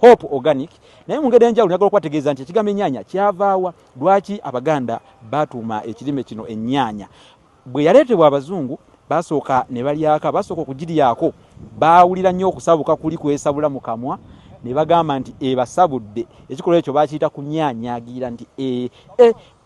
Hope Organic naye mu ngeri enjawulo njagala okwategeeza nti ekigambo ennyaanya kyavaawa, lwaki Abaganda batuuma ekirime kino ennyaanya. Bwe yaleetebwa Abazungu basooka ne balyaka, basooka okugiryako baawulira nnyo okusabuka kuli kwesabula mu kamwa ne bagamba nti ebasabudde. Ekikolwa ekyo bakiyita kunyaanyaagira nti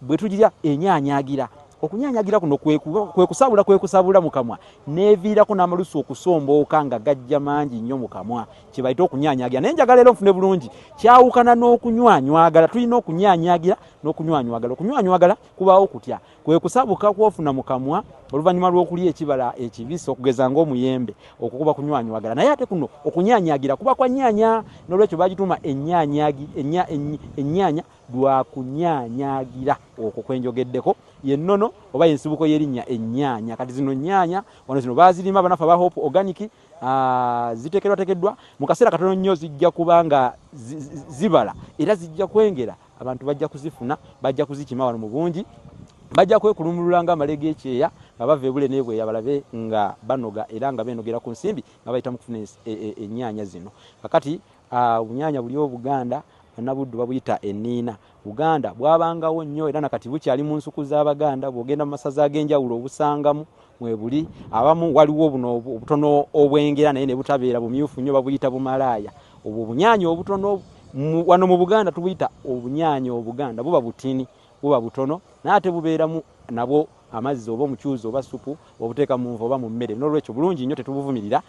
bwe tugirya enyaanyaagira. Okunyaanyaagira kuno kwe kusabula mu kamwa neeviirako n'amalusu okusombooka nga gajja mangi nnyo mu kamwa, kye bayita okunyaanyaagira. Naye njagala leero nfune bulungi kyawukana n'okunywanywagala. Tulina okunyaanyaagira n'okunywanywagala. Okunywanywagala kubaawo kutya, kwe kusabuka kw'ofuna mu kamwa oluvannyuma lw'okulya ekibala ekibisi okugeza ng'omuyembe, okwo kuba kunywanywagala. Naye ate kuno okunyaanyaagira kuba kwa nyaanya, n'olwekyo bagituuma ennyaanya lwa kunyaanyaagira. Okwo kwenjogeddeko yennono oba yensibuko y'erinnya ennyaanya. Kati zino nnyaanya wano zino baazirima banafu aba Hope Organic, ziteekeddwa mu kaseera katono nnyo zijja kuba nga zibala era zijja kwengera. Abantu bajja kuzifuna, bajja kuzikima wano mu bungi, bajja kwekulumulula ng'amale g'ekyeya nga bava ebule n'ebweya balabe nga banoga era nga beenogera ku nsimbi nga bayita mu kufuna ennyaanya zino. Kakati obunyaanya buli Obuganda Nabuddu babuyita enniina. Buganda bwabangawo nnyo era nakati bukyali mu nsuku z'Abaganda. Bw'ogenda mu masaza ag'enjawulo obusangamu mwe buli. Abamu waliwo buno obutono obwengera naye ne butabeera bumyufu nnyo, babuyita bumalaaya. Obwo obunyaanya obutono wano mu Buganda tubuyita obunyaanya Obuganda, buba butini, buba butono naye ate bubeeramu nabwo amazzi oba omukyuzi oba supu obuteeka mu nva oba mu mmere. N'olwekyo bulungi nnyo tetubuvumirira.